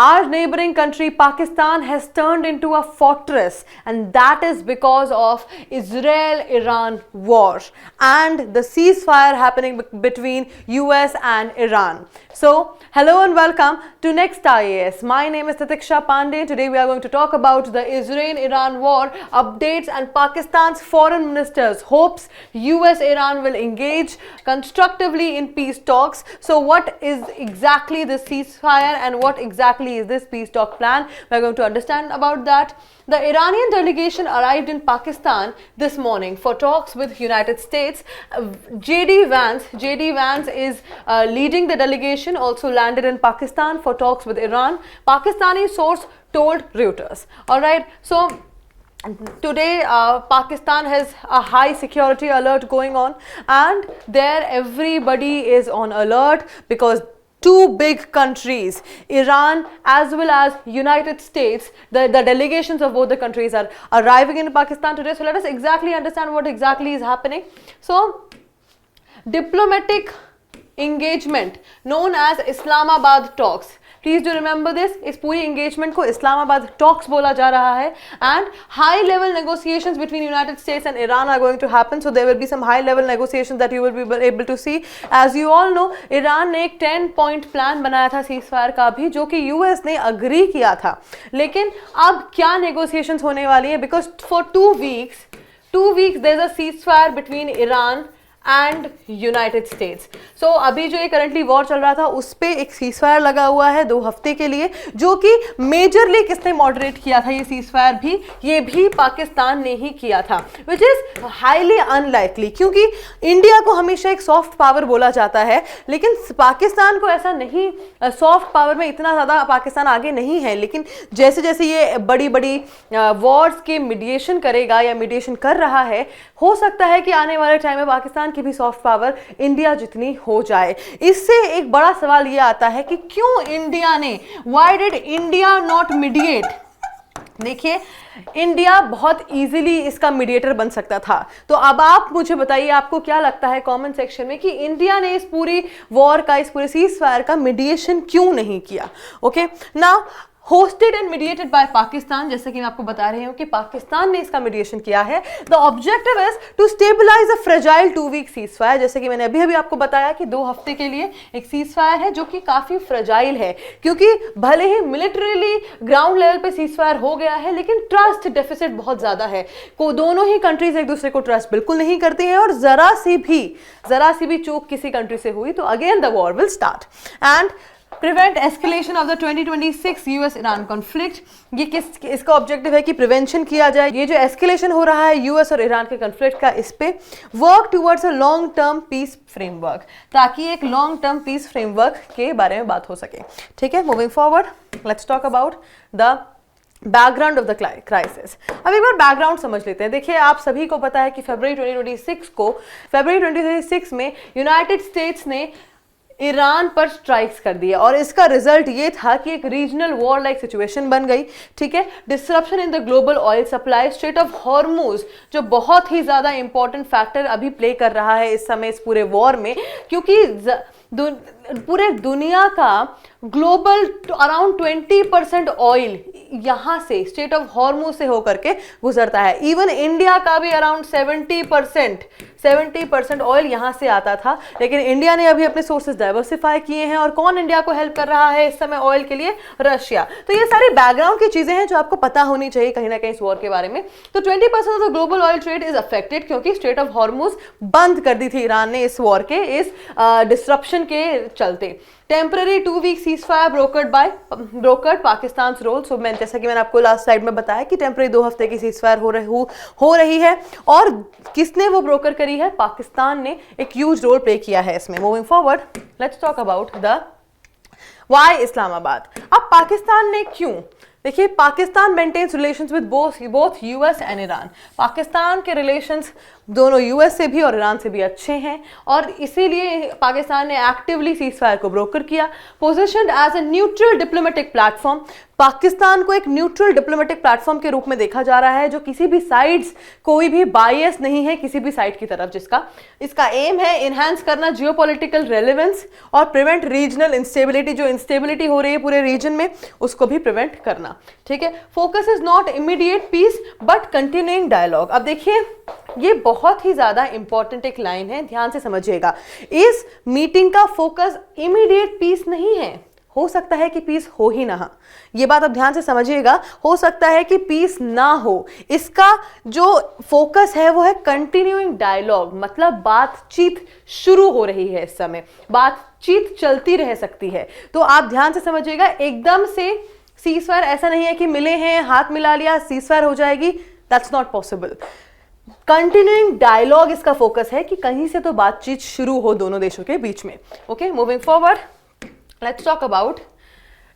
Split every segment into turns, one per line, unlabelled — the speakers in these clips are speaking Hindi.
our neighboring country Pakistan has turned into a fortress, and that is because of Israel-Iran war and the ceasefire happening between US and Iran. So, hello and welcome to Next IAS. My name is Tatiksha Pandey. Today we are going to talk about the Israel-Iran war updates and Pakistan's foreign minister's hopes US-Iran will engage constructively in peace talks. So, what is exactly the ceasefire and what exactly is this peace talk plan? We are going to understand about that. The Iranian delegation arrived in Pakistan this morning for talks with United States. JD Vance is leading the delegation, also landed in Pakistan for talks with Iran. Pakistani source told Reuters. Alright, so today Pakistan has a high security alert going on, and there everybody is on alert because two big countries, Iran as well as United States, the delegations of both the countries are arriving in Pakistan today. So let us exactly understand what exactly is happening. So diplomatic engagement known as Islamabad talks. Please do remember this. इस पूरी engagement को Islamabad talks बोला जा रहा है, and high level negotiations between United States and Iran are going to happen. So there will be some high level negotiations that you will be able to see. As you all know, Iran ने एक 10-point plan बनाया था ceasefire का भी, जो कि US ने agree किया था. लेकिन अब क्या negotiations होने वाली है? Because for 2 weeks there is a ceasefire between Iran and United States. So अभी जो ये करंटली वॉर चल रहा था उस पर एक सीजफायर लगा हुआ है 2 हफ्ते के लिए, जो कि मेजरली किसने मॉडरेट किया था ये सीजफायर भी? ये भी पाकिस्तान ने ही किया था, विच इज हाईली अनलाइकली, क्योंकि इंडिया को हमेशा एक सॉफ्ट पावर बोला जाता है, लेकिन पाकिस्तान को ऐसा नहीं, सॉफ्ट पावर में इतना ज़्यादा पाकिस्तान आगे नहीं है. लेकिन जैसे जैसे ये बड़ी बड़ी वॉर्स के मीडिएशन करेगा या मीडिएशन कर रहा है, हो सकता है कि आने वाले टाइम में पाकिस्तान की भी सॉफ्ट पावर इंडिया जितनी हो जाए. इससे एक बड़ा सवाल ये आता है कि क्यों इंडिया ने, why did India not mediate? देखिए, इंडिया बहुत इजीली इसका मीडिएटर बन सकता था. तो अब आप मुझे बताइए, आपको क्या लगता है कमेंट सेक्शन में कि इंडिया ने इस पूरी वॉर का, इस पूरे सीजफायर का मीडिएशन क्यों नहीं किया? Okay, now hosted and mediated by Pakistan, जैसे कि मैं आपको बता रही हूँ कि पाकिस्तान ने इसका मीडिएशन किया है. The objective is to stabilize a fragile 2-week ceasefire. जैसे कि मैंने अभी आपको बताया कि 2 हफ्ते के लिए एक सीजफायर है जो कि काफी फ्रेजाइल है, क्योंकि भले ही मिलिट्रीली ग्राउंड लेवल पे सीजफायर हो गया है, लेकिन ट्रस्ट डेफिसिट बहुत ज्यादा है. दोनों ही कंट्रीज एक दूसरे को ट्रस्ट बिल्कुल नहीं करती हैं, और जरा सी भी चूक किसी कंट्री से हुई तो again the war will start. And prevent escalation of the 2026 US-Iran conflict. ये इसका ऑब्जेक्टिव है कि प्रिवेंशन किया जाए ये जो एस्केलेशन हो रहा है यूएस और ईरान के कॉन्फ्लिक्ट का, इस पे work towards a long term peace framework, ताकि एक लॉन्ग टर्म पीस फ्रेमवर्क के बारे में बात हो सके. ठीक है, moving forward, let's talk about the background of the crisis. अब एक बार बैकग्राउंड समझ लेते हैं. देखिए, आप सभी को पता है कि फरवरी 2026 में यूनाइटेड स्टेट्स ने ईरान पर स्ट्राइक्स कर दिया, और इसका रिजल्ट ये था कि एक रीजनल वॉर लाइक सिचुएशन बन गई. ठीक है, disruption in the global oil supply, straight of Hormuz जो बहुत ही ज्यादा इंपॉर्टेंट फैक्टर अभी प्ले कर रहा है इस समय इस पूरे वॉर में, क्योंकि पूरे दुनिया का ग्लोबल अराउंड 20% ऑयल यहाँ से स्ट्रेट ऑफ हॉर्मुज से होकर के गुजरता है. इवन इंडिया का भी अराउंड 70% ऑयल यहाँ से आता था, लेकिन इंडिया ने अभी अपने सोर्सेज डाइवर्सिफाई किए हैं. और कौन इंडिया को हेल्प कर रहा है इस समय ऑयल के लिए? रशिया. तो ये सारी बैकग्राउंड की चीजें हैं जो आपको पता होनी चाहिए कहीं ना कहीं इस वॉर के बारे में. तो 20% of the global oil trade is affected, क्योंकि स्ट्रेट ऑफ हॉर्मुज बंद कर दी थी ईरान ने इस वॉर के, इस डिसरप्शन के चलते. Temporary 2-week ceasefire brokered Pakistan's role. सो मैं, जैसा कि मैंने आपको लास्ट स्लाइड में बताया कि टेम्पररी 2 हफ्ते की सीजफायर हो रही है, और किसने वो ब्रोकर करी है? पाकिस्तान ने एक ह्यूज रोल प्ले किया है इसमें. Moving forward, let's talk about the why Islamabad. अब पाकिस्तान ने क्यों? देखिए, Pakistan maintains relations with both US and Iran. Pakistan के रिलेशंस दोनों यूएस से भी और ईरान से भी अच्छे हैं और इसीलिए पाकिस्तान ने एक्टिवली सीज फायर को ब्रोकर किया। Positioned as a neutral diplomatic platform, Pakistan को एक न्यूट्रल डिप्लोमेटिक प्लेटफॉर्म के रूप में देखा जा रहा है जो किसी भी साइड्स, कोई भी बायस नहीं है किसी भी साइड की तरफ, जिसका इसका एम है इनहैंस करना जियोपॉलिटिकल रेलेवेंस और प्रिवेंट रीजनल इंस्टेबिलिटी, जो इंस्टेबिलिटी हो रही है पूरे रीजन में उसको भी प्रिवेंट करना। ठीक है, focus is not immediate peace but continuing dialogue. अब देखिए ये बहुत ही ज्यादा इंपॉर्टेंट एक लाइन है, ध्यान से समझिएगा। इस मीटिंग का फोकस इमीडिएट पीस नहीं है, हो सकता है कि पीस हो ही ना, ये बात आप ध्यान से समझिएगा, हो सकता है कि पीस ना हो। इसका जो फोकस है वो है कंटिन्यूइंग डायलॉग, मतलब बातचीत शुरू हो रही है, इस समय बातचीत चलती रह सकती है। तो आप ध्यान से समझिएगा, एकदम से सीज फायर ऐसा नहीं है कि मिले हैं हाथ मिला लिया सीज फायर हो जाएगी, that's not possible. Continuing dialogue इसका फोकस है कि कहीं से तो बातचीत शुरू हो दोनों देशों के बीच में। Okay, moving forward, let's talk about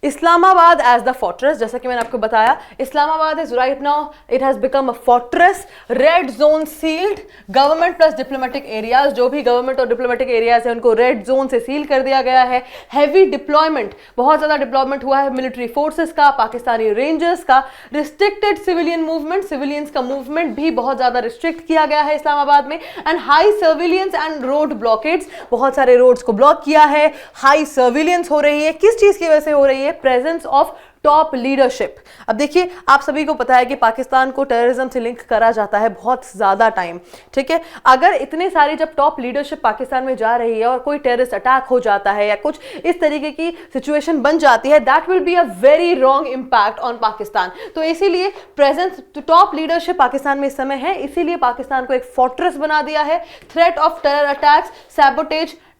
Islamabad as the fortress. जैसा कि मैंने आपको बताया, Islamabad is right now, it has become a fortress, red zone sealed, government plus diplomatic areas, जो भी गवर्नमेंट और डिप्लोमेटिक एरियाज है उनको रेड जोन से सील कर दिया गया है। हैवी डिप्लॉयमेंट, बहुत ज्यादा डिप्लॉयमेंट हुआ है मिलिट्री फोर्सेस का, पाकिस्तानी रेंजर्स का। रिस्ट्रिक्टेड सिविलियन मूवमेंट, सिविलियंस का मूवमेंट भी बहुत ज्यादा रिस्ट्रिक्ट किया गया है इस्लामाबाद में। And high surveillance and road blockades, बहुत सारे रोड्स को ब्लॉक किया है, हाई सर्विलियंस हो रही है। किस चीज की वजह से हो रही है? Presence of top leadership. अब देखिए, आप सभी को पता है कि पाकिस्तान को टेररिज्म से लिंक करा जाता है बहुत ज्यादा टाइम। ठीक है, अगर इतने सारी जब टॉप लीडरशिप पाकिस्तान में जा रही है और कोई टेररिस्ट अटैक हो जाता है या कुछ इस तरीके की सिचुएशन बन जाती है, that will be a very wrong impact on Pakistan. तो इसीलिए प्रेजेंस टॉप लीडरशिप पाकिस्तान में इस समय है, इसीलिए पाकिस्तान को एक फोर्ट्रेस बना दिया है। Threat of terror attacks,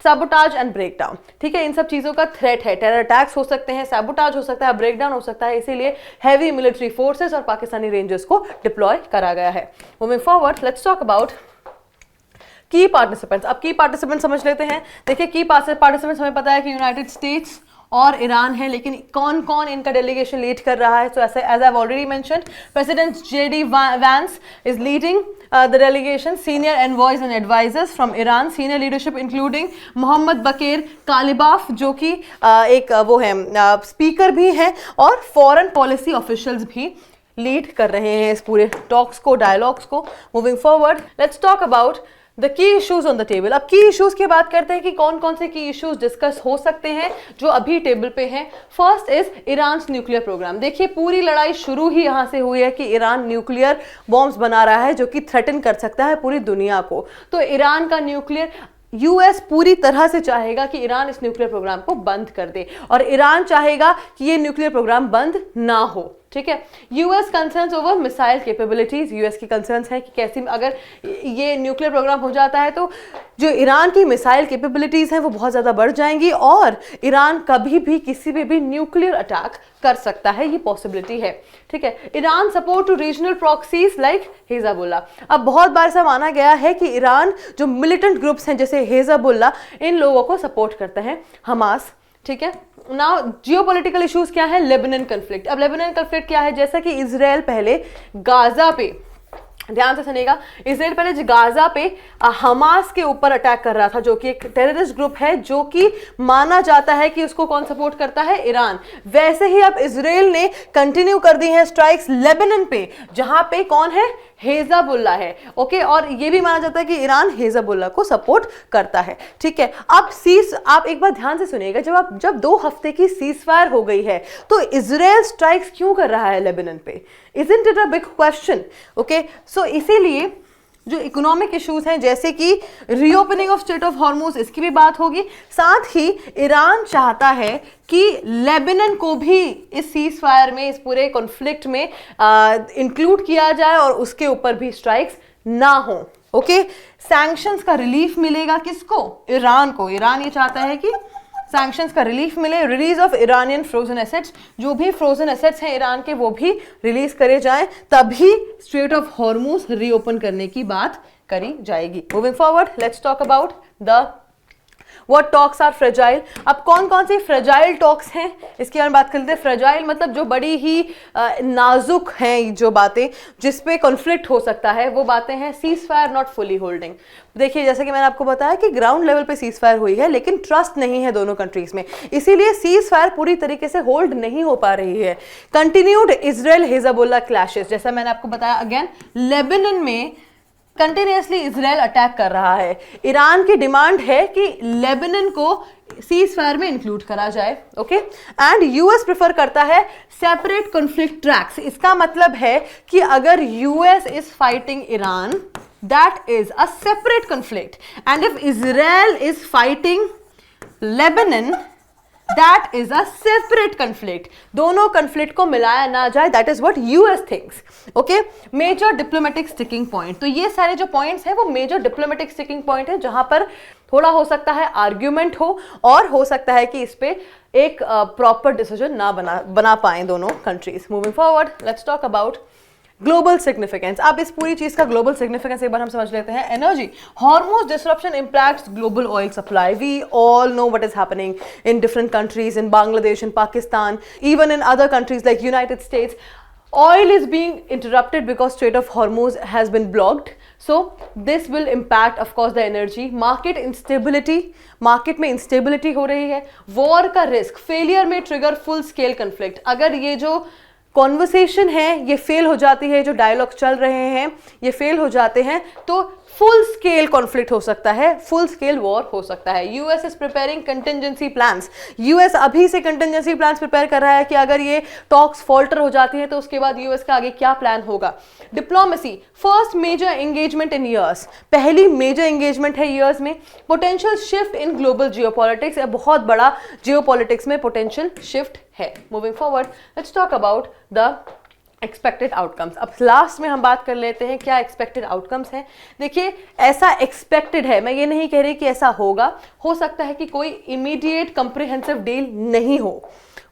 sabotage and breakdown. ठीक है, इन सब चीजों का थ्रेट है, टेरर अटैक्स हो सकते हैं, सैबोटाज हो सकता है, ब्रेकडाउन हो सकता है, इसीलिए हैवी मिलिट्री फोर्सेस और पाकिस्तानी रेंजर्स को डिप्लॉय करा गया है। Moving forward, let's talk about की पार्टिसिपेंट्स। अब की पार्टिसिपेंट समझ लेते हैं। देखिए, की पार्टिसिपेंट्स हमें पता है कि यूनाइटेड स्टेट्स और ईरान है, लेकिन कौन कौन इनका डेलीगेशन लीड कर रहा है? So as I have already mentioned, president JD Vance is leading the delegation, senior envoys and advisors from Iran, senior leadership including Mohammad Baqir Qalibaf, जो कि एक वो है स्पीकर भी हैं, और फॉरेन पॉलिसी ऑफिशियल्स भी लीड कर रहे हैं इस पूरे टॉक्स को, डायलॉग्स को। Moving forward, let's talk about the key issues on the table. अब की इश्यूज की बात करते हैं कि कौन कौन से की इश्यूज डिस्कस हो सकते हैं जो अभी टेबल पे हैं। First is Iran nuclear programme. देखिए, पूरी लड़ाई शुरू ही यहां से हुई है कि ईरान न्यूक्लियर बॉम्ब्स बना रहा है जो कि थ्रेटन कर सकता है पूरी दुनिया को। तो ईरान का न्यूक्लियर, यूएस पूरी तरह से चाहेगा कि ईरान इस न्यूक्लियर प्रोग्राम को बंद कर दे और ईरान चाहेगा कि ये न्यूक्लियर प्रोग्राम बंद ना हो। ठीक है, US concerns over missile capabilities, US की कंसर्न्स है कि कैसी अगर ये न्यूक्लियर प्रोग्राम हो जाता है तो जो ईरान की मिसाइल कैपेबिलिटीज हैं वो बहुत ज़्यादा बढ़ जाएंगी और ईरान कभी भी किसी पे भी न्यूक्लियर अटैक कर सकता है, ये पॉसिबिलिटी है। ठीक है, Iran support to regional proxies like Hezbollah. अब बहुत बार ऐसा माना गया है कि ईरान जो मिलिटेंट ग्रुप्स हैं जैसे हिजबुल्ला, इन लोगों को सपोर्ट करता है, हमास। ठीक है, नाउ जियोपॉलिटिकल इश्यूज क्या है? Lebanon conflict. अब लेबनान कन्फ्लिक्ट क्या है? जैसा कि इजराइल पहले गाजा पे, ध्यान से सुनिएगा, इजराइल पहले गाजा पे हमास के ऊपर अटैक कर रहा था, जो कि एक टेररिस्ट ग्रुप है, जो कि माना जाता है कि उसको कौन सपोर्ट करता है? ईरान। वैसे ही अब इजराइल ने कंटिन्यू कर दी है स्ट्राइक्स लेबनान पे, जहां पे कौन है? हिजबुल्ला है। ओके, और ये भी माना जाता है कि ईरान हिजबुल्ला को सपोर्ट करता है। ठीक है, अब आप एक बार ध्यान से सुनिएगा, जब 2 हफ्ते की सीज फायर हो गई है तो इजराइल स्ट्राइक्स क्यों कर रहा है लेबनान पे? Isn't it a big question? Okay, so इसीलिए जो इकोनॉमिक इश्यूज हैं जैसे कि reopening of strait of Hormuz, इसकी भी बात होगी। साथ ही ईरान चाहता है कि लेबनान को भी इस सीज फायर में, इस पूरे कॉन्फ्लिक्ट में इंक्लूड किया जाए और उसके ऊपर भी स्ट्राइक्स ना हो। ओके, सैंक्शंस का रिलीफ मिलेगा किसको? ईरान को। ईरान ये चाहता है कि सैंक्शंस का रिलीफ मिले, release of Iranian frozen assets, जो भी फ्रोजन एसेट्स हैं ईरान के वो भी रिलीज करे जाएं, तभी स्ट्रेट ऑफ हॉर्मुज रीओपन करने की बात करी जाएगी। Moving forward, let's talk about the What talks are fragile? अब कौन कौन सी fragile talks हैं इसकी हम बात करते हैं. fragile मतलब जो बड़ी ही नाजुक हैं जो बातें जिसपे कॉन्फ्लिक्ट हो सकता है, वो बातें हैं cease fire not fully holding. देखिए जैसे कि मैंने आपको बताया कि ग्राउंड लेवल पे सीज फायर हुई है लेकिन ट्रस्ट नहीं है दोनों कंट्रीज में, इसीलिए सीज फायर पूरी तरीके से होल्ड नहीं हो पा रही है. कंटिन्यूड इजराइल हिजबुल्लाह क्लैशेस, जैसा मैंने आपको बताया अगेन लेबनान में कंटिन्यूसली इजराइल अटैक कर रहा है. ईरान की डिमांड है कि लेबनान को सीज फायर में इंक्लूड करा जाए. ओके, एंड यूएस प्रेफर करता है सेपरेट कॉन्फ्लिक्ट ट्रैक्स. इसका मतलब है कि अगर US is fighting Iran, that is a separate conflict, and if Israel is fighting Lebanon, that is a separate conflict. दोनों conflict को मिलाया ना जाए, that is what US thinks. Okay, major diplomatic sticking point. तो ये सारे जो points हैं वो major diplomatic sticking point है जहां पर थोड़ा हो सकता है argument हो और हो सकता है कि इस पे एक proper decision ना बना पाएं दोनों countries. Moving forward, let's talk about global significance. अब इस पूरी चीज का ग्लोबल सिग्निफिकेंस एक बार हम समझ लेते हैं. Energy, Hormuz disruption impacts global oil supply. We all know what is happening in different countries, in Bangladesh, in Pakistan, even in other countries like United States. Oil is being interrupted because Strait of Hormuz has been blocked. So this will impact, of course, the energy market instability. Market में इंस्टेबिलिटी हो रही है. वॉर का रिस्क, फेलियर में ट्रिगर फुल स्केल कन्फ्लिक्ट. अगर ये जो कॉन्वर्सेशन है ये फेल हो जाती है, जो डायलॉग चल रहे हैं ये फेल हो जाते हैं, तो फुल स्केल कॉन्फ्लिक्ट हो सकता है, फुल स्केल वॉर हो सकता है. US is preparing contingency plans. US अभी से कंटिंजेंसी प्लान्स प्रिपेयर कर रहा है कि अगर ये टॉक्स फॉल्टर हो जाती है तो उसके बाद यूएस का आगे क्या प्लान होगा. Diplomacy, first major engagement in years. पहली मेजर एंगेजमेंट है ईयर्स में. Potential shift in global geopolitics, बहुत बड़ा जियोपॉलिटिक्स में पोटेंशियल शिफ्ट है. Moving forward, let's talk about the expected outcomes. अब लास्ट में हम बात कर लेते हैं क्या एक्सपेक्टेड आउटकम्स हैं. देखिए ऐसा एक्सपेक्टेड है, मैं ये नहीं कह रही कि ऐसा होगा. हो सकता है कि कोई इमीडिएट कंप्रिहेंसिव डील नहीं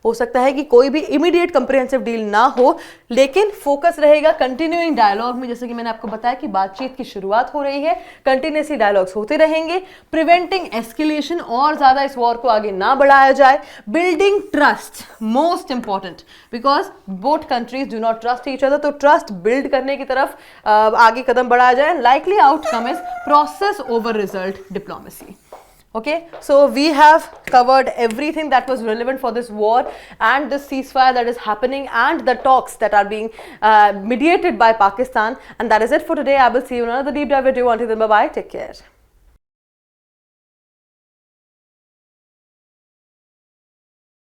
हो सकता है कि कोई भी इमीडिएट कंप्रिहेंसिव डील ना हो, लेकिन फोकस रहेगा कंटिन्यूइंग डायलॉग में. जैसे कि मैंने आपको बताया कि बातचीत की शुरुआत हो रही है, कंटिन्यूसली डायलॉग्स होते रहेंगे. प्रिवेंटिंग एस्केलेशन, और ज्यादा इस वॉर को आगे ना बढ़ाया जाए. Building trust, most important, because both countries do not trust each other. तो ट्रस्ट बिल्ड करने की तरफ आगे कदम बढ़ाया जाए. Likely outcome is process over result diplomacy. Okay, so we have covered everything that was relevant for this war and this ceasefire that is happening and the talks that are being mediated by Pakistan, and that is it for today. I will see you in another deep dive video. Until then, bye bye, take care.